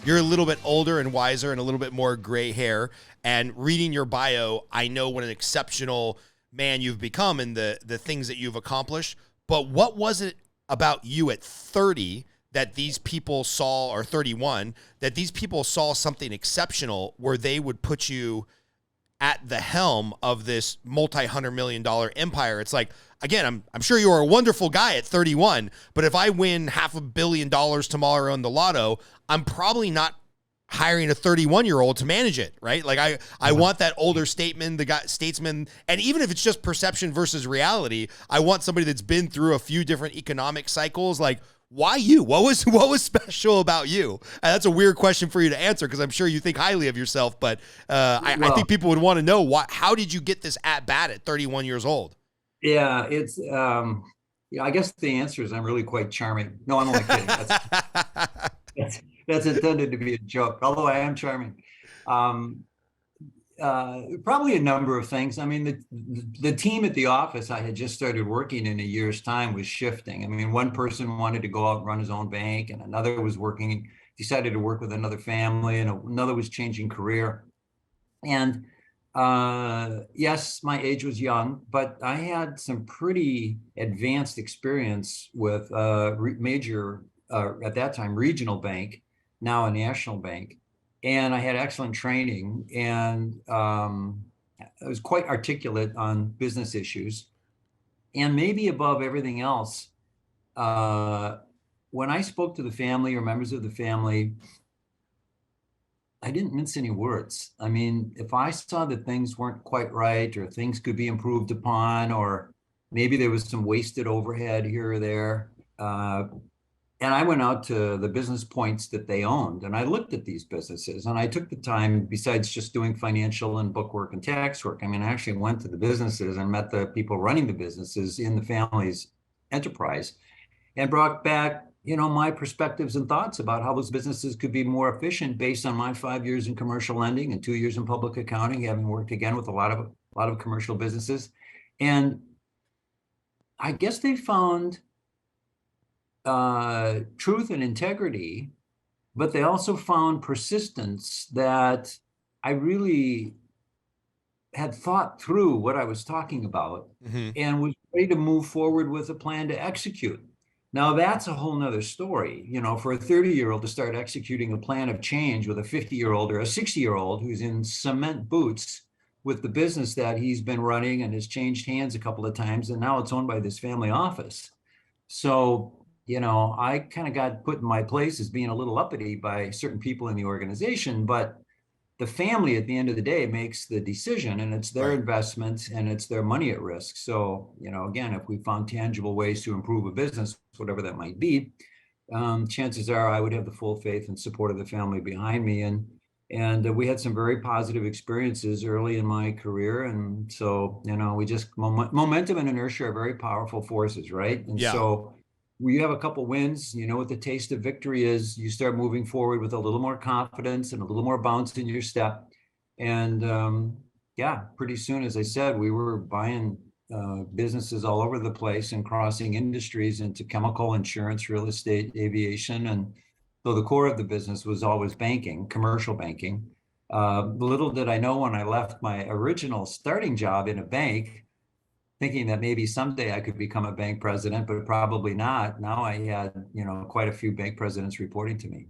you're a little bit older and wiser and a little bit more gray hair. And reading your bio, I know what an exceptional man you've become and the things that you've accomplished. But what was it about you at 30 that these people saw, or 31, that these people saw something exceptional where they would put you at the helm of this multi-$100 million empire? It's like, again, I'm sure you're a wonderful guy at 31, but if I win $500 million tomorrow on the lotto, I'm probably not hiring a 31-year-old to manage it, right? Like I want that older statesman, and even if it's just perception versus reality, I want somebody that's been through a few different economic cycles. Like, why you? What was special about you? And that's a weird question for you to answer, because I'm sure you think highly of yourself, but I think people would want to know how did you get this at bat at 31 years old? Yeah, it's yeah, I guess the answer is I'm really quite charming. No, I'm only kidding. That's, that's intended to be a joke, although I am charming. Um, Probably a number of things. I mean, the team at the office I had just started working in a year's time was shifting. I mean, one person wanted to go out and run his own bank, and another was decided to work with another family, and another was changing career. And yes, my age was young, but I had some pretty advanced experience with major, at that time, regional bank, now a national bank. And I had excellent training, and I was quite articulate on business issues. And maybe above everything else, uh, when I spoke to the family or members of the family, I didn't mince any words. I mean, if I saw that things weren't quite right, or things could be improved upon, or maybe there was some wasted overhead here or there, and I went out to the business points that they owned, and I looked at these businesses, and I took the time, besides just doing financial and bookwork and tax work. I mean, I actually went to the businesses and met the people running the businesses in the family's enterprise, and brought back, my perspectives and thoughts about how those businesses could be more efficient based on my 5 years in commercial lending and 2 years in public accounting, having worked again with a lot of commercial businesses. And I guess they found truth and integrity, but they also found persistence, that I really had thought through what I was talking about, Mm-hmm. and was ready to move forward with a plan to execute. Now, that's a whole nother story, for a 30-year-old to start executing a plan of change with a 50-year-old or a 60-year-old who's in cement boots with the business that he's been running and has changed hands a couple of times, and now it's owned by this family office. So, I kind of got put in my place as being a little uppity by certain people in the organization, but the family at the end of the day makes the decision, and it's their Right. investment and it's their money at risk. So, again, if we found tangible ways to improve a business, whatever that might be, chances are I would have the full faith and support of the family behind me. And we had some very positive experiences early in my career. And so, we just, momentum and inertia are very powerful forces, right? And Yeah. so you have a couple wins, what the taste of victory is. You start moving forward with a little more confidence and a little more bounce in your step. And yeah, pretty soon, as I said, we were buying businesses all over the place and crossing industries into chemical, insurance, real estate, aviation. And so the core of the business was always banking, commercial banking. Little did I know when I left my original starting job in a bank, thinking that maybe someday I could become a bank president, but probably not. Now I had, quite a few bank presidents reporting to me.